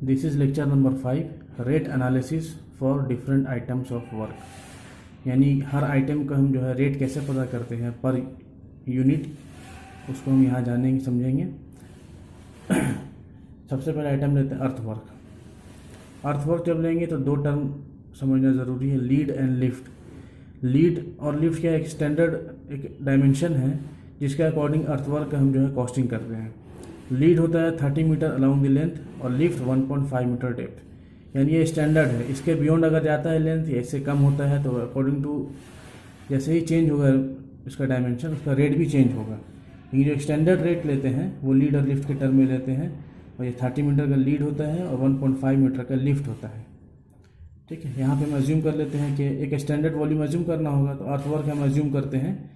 This is lecture number 5, rate analysis for different items of work. यानी हर item का हम जो है रेट कैसे पता करते हैं पर यूनिट, उसको हम यहाँ जानेंगे समझेंगे। सबसे पहले आइटम लेते हैं अर्थवर्क। अर्थवर्क जब लेंगे तो दो टर्म समझना ज़रूरी है, लीड एंड लिफ्ट। लीड और लिफ्ट क्या एक स्टैंडर्ड एक डायमेंशन है जिसके अकॉर्डिंग अर्थवर्क का हम जो है कॉस्टिंग करते हैं। लीड होता है 30 मीटर अलोंग द लेंथ और लिफ्ट 1.5 मीटर डेप्थ। यानी ये स्टैंडर्ड है, इसके बियॉन्ड अगर जाता है लेंथ या इससे कम होता है तो अकॉर्डिंग टू जैसे ही चेंज होगा इसका डायमेंशन, उसका रेट भी चेंज होगा। लेकिन जो स्टैंडर्ड रेट लेते हैं वो लीड और लिफ्ट के टर्म में लेते हैं, और ये 30 मीटर का लीड होता है और 1.5 मीटर का लिफ्ट होता है। ठीक है, यहाँ पे हम अज्यूम कर लेते हैं कि एक स्टैंडर्ड वॉल्यूम अज्यूम करना होगा, तो अर्थवर्क हम अज्यूम करते हैं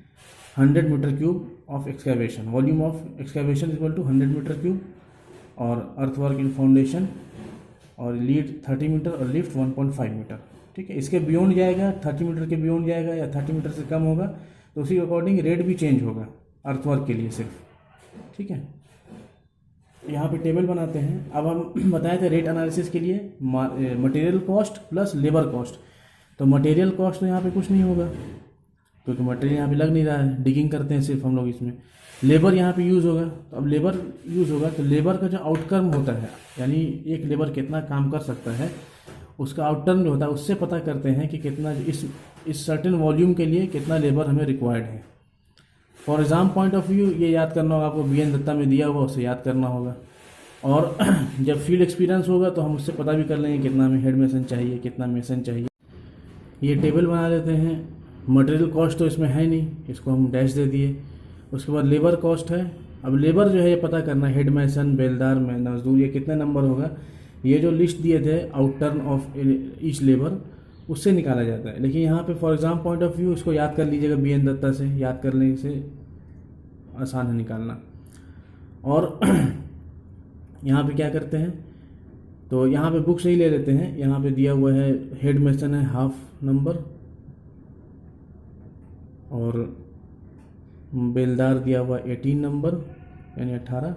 100 metre cube of excavation. Volume of excavation equal to 100 metre cube, और अर्थवर्क इन फाउंडेशन और लीड 30 मीटर और लिफ्ट 1.5 मीटर। ठीक है, इसके बियॉन्ड जाएगा, 30 मीटर के बियॉन्ड जाएगा या 30 मीटर से कम होगा तो उसी के अकॉर्डिंग रेट भी चेंज होगा अर्थवर्क के लिए सिर्फ। ठीक है, यहाँ पे टेबल बनाते हैं। अब हम बताए थे रेट एनालिसिस के लिए material cost plus labour cost. तो मटेरियल कॉस्ट तो यहाँ पे कुछ नहीं होगा क्योंकि मटेरियल यहाँ पे लग नहीं रहा है, डिगिंग करते हैं सिर्फ हम लोग इसमें। लेबर यहाँ पे यूज़ होगा, तो अब लेबर यूज़ होगा तो लेबर का जो आउटकम होता है, यानी एक लेबर कितना काम कर सकता है, उसका आउटकम जो होता है उससे पता करते हैं कि कितना इस सर्टेन वॉल्यूम के लिए कितना लेबर हमें रिक्वायर्ड है। For exam point of view ये याद करना होगा आपको, BN दत्ता में दिया हुआ उसे याद करना होगा। और जब फील्ड एक्सपीरियंस होगा तो हम उससे पता भी कर लेंगे कितना हमें हेड मेसन चाहिए, कितना मेसन चाहिए। ये टेबल बना लेते हैं। मटेरियल कॉस्ट तो इसमें है नहीं, इसको हम डैश दे दिए। उसके बाद लेबर कॉस्ट है। अब लेबर जो है ये पता करना, हेड मैसन, बेलदार, मजदूर, ये कितना नंबर होगा। ये जो लिस्ट दिए थे out turn off each labour, उससे निकाला जाता है। लेकिन यहाँ पे for exam point of view इसको याद कर लीजिएगा, BN दत्ता से याद करने से आसान है निकालना। और यहाँ पे क्या करते हैं, तो यहाँ पे बुक से ही ले लेते हैं। यहाँ पे दिया हुआ है हेड मैसन है हाफ नंबर, और बेलदार दिया हुआ 18 नंबर यानी 18,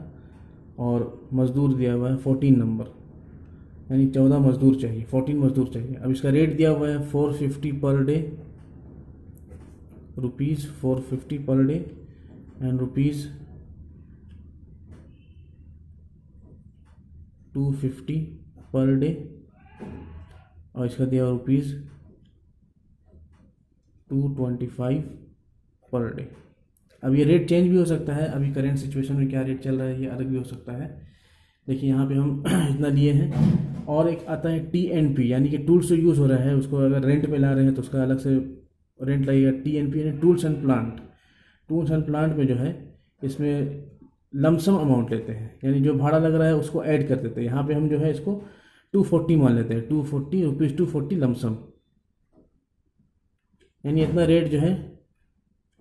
और मज़दूर दिया हुआ है 14 नंबर यानी 14 मज़दूर चाहिए, 14 मज़दूर चाहिए। अब इसका रेट दिया हुआ है 450 per day, rupees 450 per day and rupees 250 per day, और इसका दिया हुआ रुपीज़ 225 पर डे। अब ये रेट चेंज भी हो सकता है, अभी करेंट सिचुएशन में क्या रेट चल रहा है ये अलग भी हो सकता है। देखिए यहाँ पे हम इतना लिए हैं। और एक आता है TNP, यानी कि टूल्स जो यूज़ हो रहा है उसको अगर रेंट पे ला रहे हैं तो उसका अलग से रेंट लगेगा। TNP यानी tools and plant. Tools and plant में जो है इसमें लमसम अमाउंट लेते हैं, यानी जो भाड़ा लग रहा है उसको ऐड कर देते हैं। यहाँ पे हम जो है इसको 240 मान लेते हैं, 240 रुपीज़ 240 लमसम, यानी इतना रेट जो है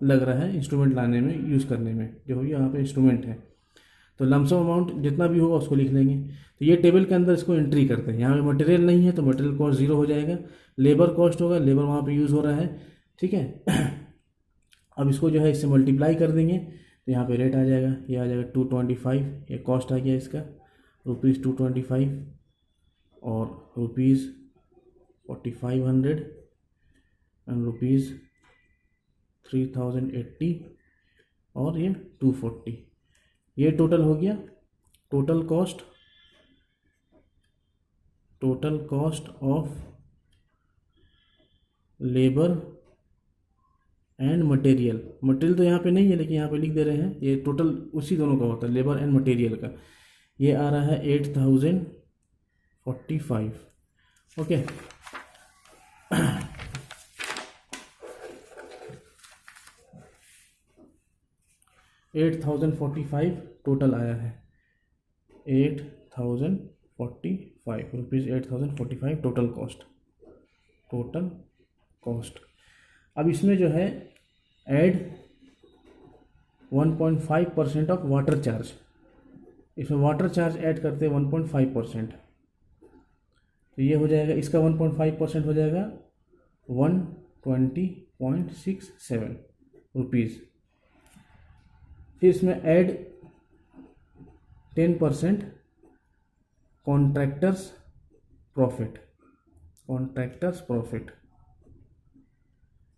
लग रहा है इंस्ट्रूमेंट लाने में, यूज़ करने में, जो यहाँ पे इंस्ट्रूमेंट है। तो लमसम अमाउंट जितना भी होगा उसको लिख लेंगे। तो ये टेबल के अंदर इसको एंट्री करते हैं। यहाँ पे मटेरियल नहीं है तो मटेरियल कॉस्ट 0 हो जाएगा। लेबर कॉस्ट होगा, लेबर वहाँ पे यूज़ हो रहा है। ठीक है, अब इसको जो है इससे मल्टीप्लाई कर देंगे तो यहाँ पे रेट आ जाएगा, ये आ जाएगा 225। ये कॉस्ट आ गया इसका रुपीज़ 225 और रुपीज़ 4500 एंड रुपीज़ 3080 और ये 240। ये टोटल हो गया total cost of labour and material. Material तो यहाँ पे नहीं है लेकिन यहाँ पे लिख दे रहे हैं, ये टोटल उसी दोनों का होता है, लेबर एंड मटेरियल का। ये आ रहा है 8045। ओके, 8045 टोटल आया है, 8045 रुपीज़, 8045 टोटल कॉस्ट। अब इसमें जो है ऐड 1.5% ऑफ वाटर चार्ज, इसमें वाटर चार्ज ऐड करते हैं 1.5%। तो ये हो जाएगा, इसका 1.5% हो जाएगा 120.67 रुपीज़। फिर इसमें add 10% contractors profit, contractors profit,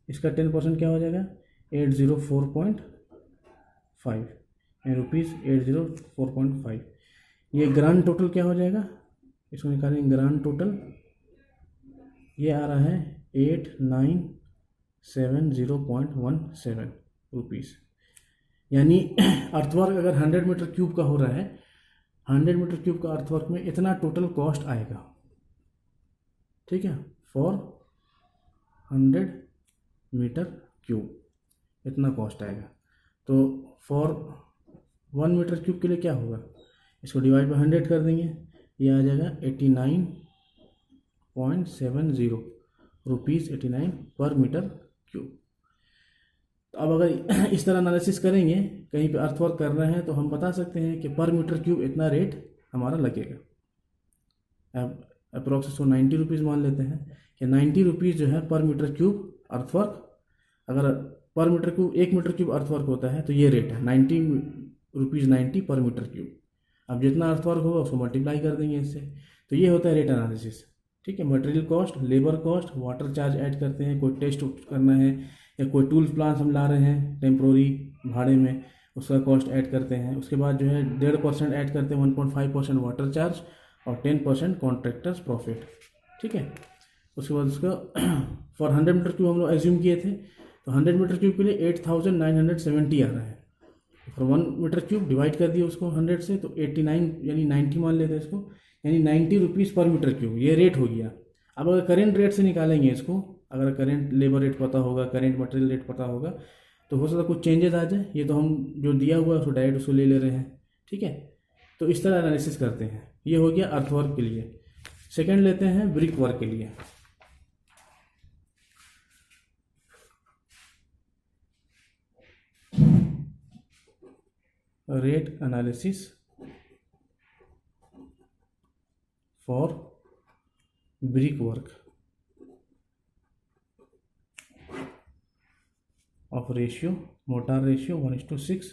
इसका 10% क्या हो जाएगा 804.5 रुपीज़ 804.5। ये ग्रांड टोटल क्या हो जाएगा, इसको निकालेंगे ग्रांड टोटल, ये आ रहा है 8970.17 रुपीज़। यानी अर्थवर्क अगर 100 मीटर क्यूब का हो रहा है, 100 मीटर क्यूब का अर्थवर्क में इतना टोटल कॉस्ट आएगा, ठीक है, फॉर 100 मीटर क्यूब इतना कॉस्ट आएगा। तो फॉर 1 मीटर क्यूब के लिए क्या होगा, इसको डिवाइड बाई 100 कर देंगे, ये आ जाएगा 89.70 रुपीज़ 89 पर मीटर क्यूब। तो अब अगर इस तरह एनालिसिस करेंगे, कहीं पे अर्थवर्क कर रहे हैं तो हम बता सकते हैं कि पर मीटर क्यूब इतना रेट हमारा लगेगा। अब अप्रॉक्स इसको 90 रुपीज़ मान लेते हैं कि 90 रुपीज़ जो है पर मीटर क्यूब अर्थवर्क, अगर per metre cube 1 metre cube earthwork होता है तो ये रेट है 90 रुपीज़ 90 पर मीटर क्यूब। अब जितना अर्थवर्क होगा उसको मल्टीप्लाई कर देंगे इससे, तो ये होता है रेट एनालिसिस, ठीक है। Material cost, labour cost, water charge add करते हैं, कोई टेस्ट करना है या कोई टूल्स प्लांट्स हम ला रहे हैं टेम्प्रोरी भाड़े में, उसका कॉस्ट ऐड करते हैं। उसके बाद जो है 1.5% ऐड करते हैं, 1.5% वाटर चार्ज और 10% कॉन्ट्रैक्टर्स प्रॉफिट, ठीक है। उसके बाद उसका फॉर 100 मीटर क्यूब हम लोग एज्यूम किए थे, तो 100 मीटर क्यूब के लिए 8970 आ रहा है। फॉर 1 मीटर क्यूब डिवाइड कर दिए उसको 100 से, तो 89 यानी 90 मान लेते हैं इसको, यानी 90 रुपीज़ पर मीटर क्यूब ये रेट हो गया। अब अगर करेंट रेट से निकालेंगे इसको, अगर करेंट लेबर रेट पता होगा, करेंट मटेरियल रेट पता होगा, तो हो सकता है कुछ चेंजेस आ जाए। ये तो हम जो दिया हुआ है उसको डायरेक्ट उसको ले रहे हैं, ठीक है। तो इस तरह एनालिसिस करते हैं। ये हो गया अर्थवर्क के लिए। सेकेंड लेते हैं ब्रिक वर्क के लिए। Rate analysis for brick work of ratio, motor ratio 1:6,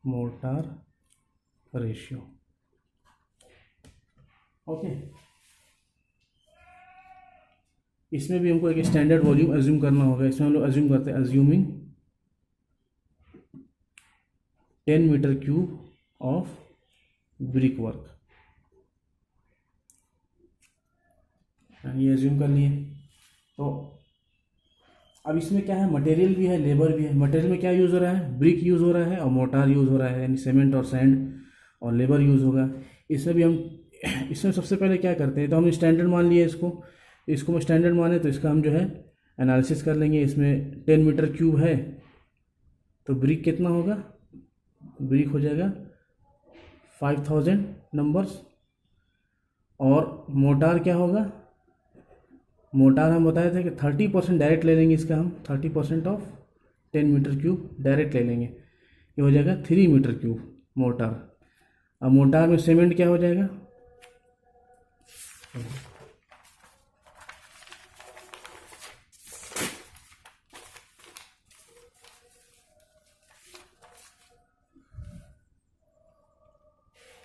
motor ratio, okay. इसमें भी हमको एक स्टैंडर्ड वॉल्यूम एज्यूम करना होगा। इसमें हम लोग एज्यूम करते हैं, assuming 10 metre cube of brick work, ये एज्यूम कर लिए। तो अब इसमें क्या है, मटेरियल भी है, लेबर भी है। मटेरियल में क्या यूज़ हो रहा है, ब्रिक यूज़ हो रहा है और मोटार यूज़ हो रहा है, यानी सीमेंट और सैंड, और लेबर यूज़ होगा। इसमें भी हम इसमें सबसे पहले क्या करते हैं, तो हम स्टैंडर्ड मान लिए इसको मैं स्टैंडर्ड माने, तो इसका हम जो है एनालिसिस कर लेंगे। इसमें 10 मीटर क्यूब है तो ब्रिक कितना होगा, ब्रिक हो जाएगा 5000 नंबर्स। और मोटार क्या होगा, मोटार हम बताए थे कि 30% डायरेक्ट ले लेंगे इसका, हम 30% ऑफ 10 मीटर क्यूब डायरेक्ट ले लेंगे, ये हो जाएगा 3 मीटर क्यूब मोटार। अब मोटार में सीमेंट क्या हो जाएगा,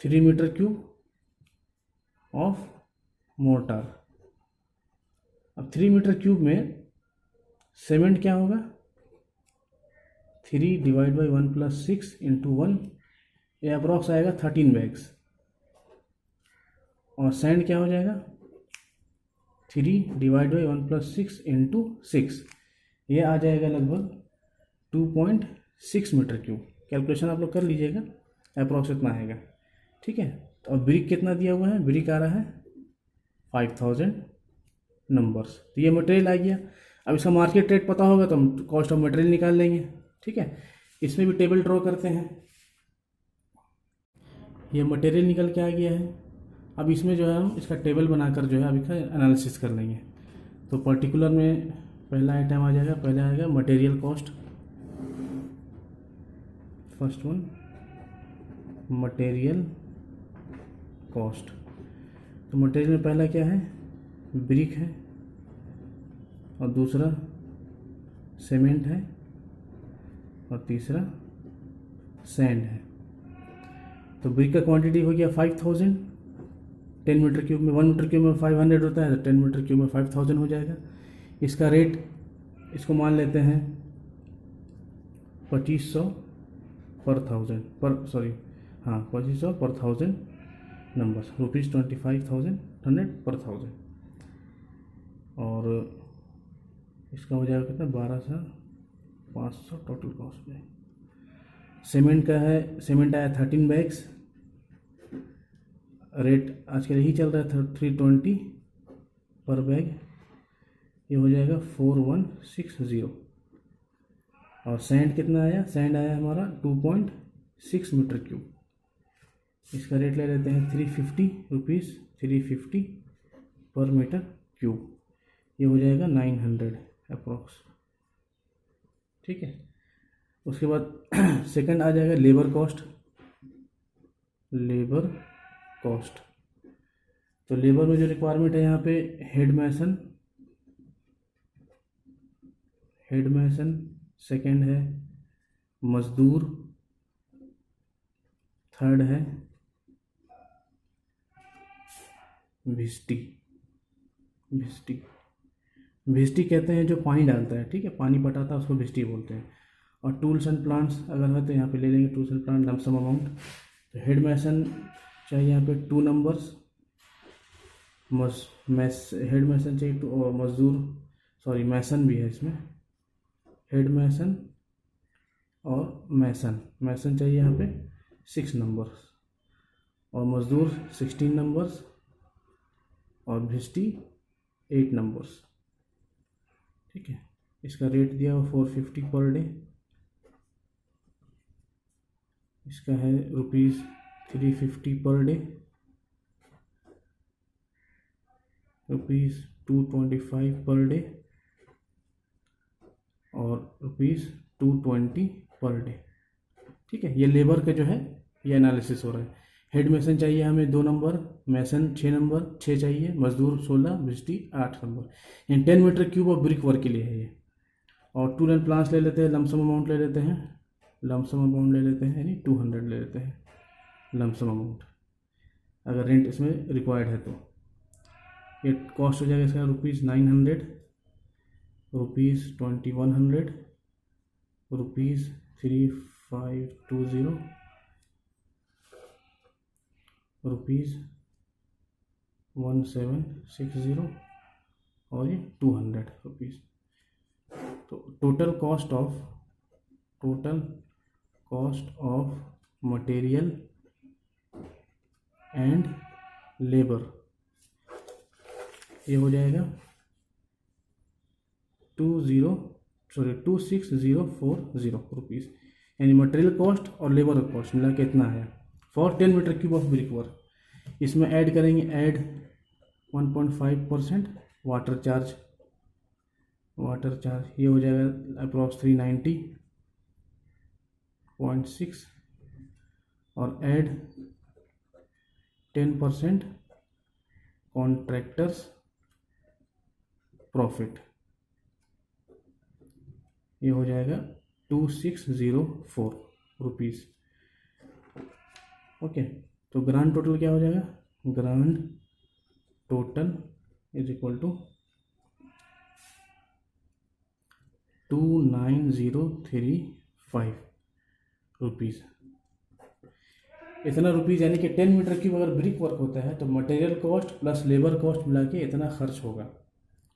three metre cube of mortar. अब 3 मीटर क्यूब में सीमेंट क्या होगा, 3 डिवाइड बाई 1 + 6 × 1, ये अप्रॉक्स आएगा 13 बैग्स। और सैंड क्या हो जाएगा, 3 डिवाइड बाई 1 + 6 × 6, ये आ जाएगा लगभग 2.6 मीटर क्यूब। कैलकुलेशन आप लोग कर लीजिएगा, अप्रॉक्स इतना आएगा, ठीक है। तो अब ब्रिक कितना दिया हुआ है, ब्रिक आ रहा है 5000 नंबर्स। तो ये मटेरियल आ गया। अब इसका मार्केट रेट पता होगा तो हम कॉस्ट ऑफ मटेरियल निकाल लेंगे, ठीक है। इसमें भी टेबल ड्रॉ करते हैं। ये मटेरियल निकल के आ गया है। अब इसमें जो है हम इसका टेबल बनाकर जो है अब इसका एनालिसिस कर लेंगे। तो पर्टिकुलर में पहला आइटम आ जाएगा, पहला आएगा material cost, first one material cost. तो मटेरियल में पहला क्या है, ब्रिक है, और दूसरा सीमेंट है, और तीसरा सैंड है। तो ब्रिक का क्वांटिटी हो गया 5000, 10 मीटर क्यूब में, 1 मीटर क्यूब में 500 होता है तो 10 मीटर क्यूब में 5000 हो जाएगा। इसका रेट, इसको मान लेते हैं 2500 पर 1000 नंबर्स, ₹25,500 पर 1000। और इसका हो जाएगा कितना, 12,500 टोटल कॉस्ट में। सीमेंट का है, सीमेंट आया 13 बैग्स, रेट आजकल यही चल रहा है 320 पर बैग, ये हो जाएगा 4160। और सैंड कितना आया, सैंड आया हमारा 2.6 मीटर क्यूब, इसका रेट ले लेते हैं 350 पर मीटर क्यूब, ये हो जाएगा 900 अप्रॉक्स। ठीक है, उसके बाद सेकंड आ जाएगा लेबर कॉस्ट। तो लेबर में जो रिक्वायरमेंट है यहाँ पे हेड मैसन, सेकंड है मजदूर, थर्ड है भिस्टी कहते हैं जो पानी डालता है, ठीक है, पानी पटाता है उसको भिस्टी बोलते हैं। और टूल्स एंड प्लांट्स अगर है तो यहाँ पे ले लेंगे tools and plant lump sum amount. तो हेड मैसन चाहिए यहाँ पे 2 नंबर्स, हेड मैसन चाहिए 2, और मजदूर मैसन भी है इसमें, हेड मैसन और मैसन चाहिए यहाँ पे 6 नंबर्स, और मजदूर 16 नंबर्स, और भिस्टी 8 नंबर्स। ठीक है, इसका रेट दिया हुआ 450 पर डे, इसका है ₹350 पर डे, ₹225 पर डे, और ₹220 पर डे। ठीक है, ये लेबर का जो है ये एनालिसिस हो रहा है। हेड मैसन चाहिए हमें 2 नंबर, मैसन 6 नंबर, 6 चाहिए, मजदूर 16, भिस्टी 8 नंबर। यानी 10 मीटर क्यूब और ब्रिक वर्क के लिए है ये। और टूल एंड प्लांट्स ले लेते हैं, लमसम अमाउंट ले लेते हैं, यानी 200 ले लेते हैं लमसम अमाउंट, अगर रेंट इसमें रिक्वायर्ड है तो। ये कॉस्ट हो जाएगा इसका ₹900, ₹2100, ₹3520, ₹1760, और ये ₹200। तो total cost of material and labour ये हो जाएगा 26,040 रुपीज़। यानी मटेरियल कॉस्ट और लेबर कॉस्ट मिला के इतना है for 10 metre cube of brick work. इसमें ऐड करेंगे 1.5% वाटर चार्ज, ये हो जाएगा अप्रॉक्स 390.6, और ऐड 10% कॉन्ट्रैक्टर्स प्रॉफिट, ये हो जाएगा 2604 रुपीज़। ओके, तो ग्रांड टोटल क्या हो जाएगा, grand total is equal to 29035 rupees. इतना रुपीज़ यानी कि 10 मीटर क्यूब अगर ब्रिक वर्क होता है तो material cost plus labour cost मिला के इतना खर्च होगा।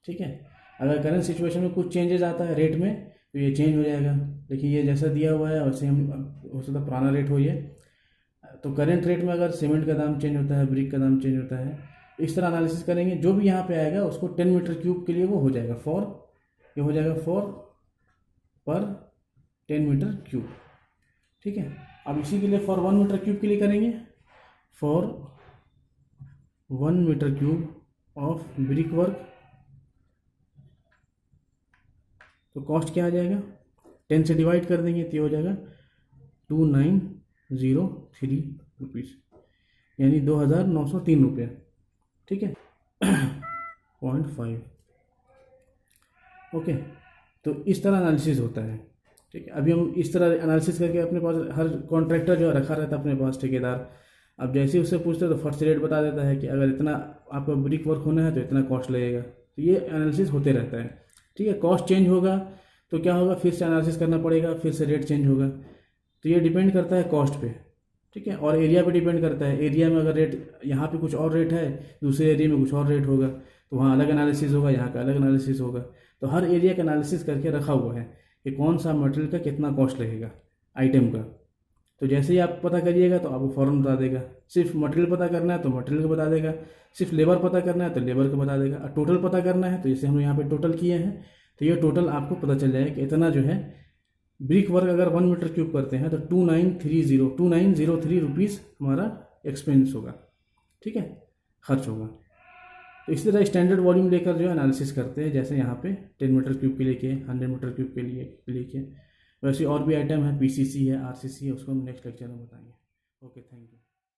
ठीक है, अगर करंट सिचुएशन में कुछ चेंजेस आता है रेट में तो ये चेंज हो जाएगा। देखिए ये जैसा दिया हुआ है वैसे हम, हो सकता है पुराना रेट हो ये, तो करंट रेट में अगर सीमेंट का दाम चेंज होता है, ब्रिक का दाम चेंज होता है, इस तरह एनालिसिस करेंगे। जो भी यहाँ पे आएगा उसको 10 मीटर क्यूब के लिए वो हो जाएगा ये हो जाएगा पर 10 मीटर क्यूब। ठीक है, अब इसी के लिए फॉर 1 मीटर क्यूब के लिए करेंगे, for 1 metre cube of brick work तो कॉस्ट क्या आ जाएगा, 10 से डिवाइड कर देंगे तो ये हो जाएगा 2903 रुपीज़, यानी 2903 रुपये। ठीक है 0.5। ओके, तो इस तरह एनालिसिस होता है। ठीक है, अभी हम इस तरह एनालिसिस करके अपने पास हर कॉन्ट्रैक्टर जो है रखा रहता है अपने पास, ठेकेदार। अब जैसे ही उससे पूछते हैं तो फर्स्ट रेट बता देता है कि अगर इतना आपका ब्रिक वर्क होना है तो इतना कॉस्ट लगेगा। तो ये एनालिसिस होते रहता है। ठीक है, कॉस्ट चेंज होगा तो क्या होगा, फिर से एनालिसिस करना पड़ेगा, फिर से रेट चेंज होगा। तो ये डिपेंड करता है कॉस्ट पे। ठीक है, और एरिया पे डिपेंड करता है। एरिया में अगर रेट यहाँ पे कुछ और रेट है, दूसरे एरिया में कुछ और रेट होगा, तो वहाँ अलग एनालिसिस होगा, यहाँ का अलग एनालिसिस होगा। तो हर एरिया का एनालिसिस करके रखा हुआ है कि कौन सा मटेरियल का कितना कॉस्ट लगेगा आइटम का। तो जैसे ही आप पता करिएगा तो आपको फ़ौरन बता देगा। सिर्फ मटेरियल पता करना है तो मटेरियल का बता देगा, सिर्फ लेबर पता करना है तो लेबर का बता देगा, और टोटल पता करना है तो जैसे हम यहाँ पे टोटल किए हैं तो ये टोटल आपको पता चल जाएगा कि इतना जो है ब्रिक वर्क अगर 1 मीटर क्यूब करते हैं तो 2903 रुपीज़ हमारा एक्सपेंस होगा। ठीक है, खर्च होगा। तो इसी तरह स्टैंडर्ड वॉल्यूम लेकर जो है एनालिसिस करते हैं, जैसे यहाँ पे 10 मीटर क्यूब के लिए किए, 100 मीटर क्यूब के लिए किए। वैसे और भी आइटम है, पीसीसी है, आरसीसी है, उसको हम नेक्स्ट लेक्चर में बताएंगे। Okay, thank you.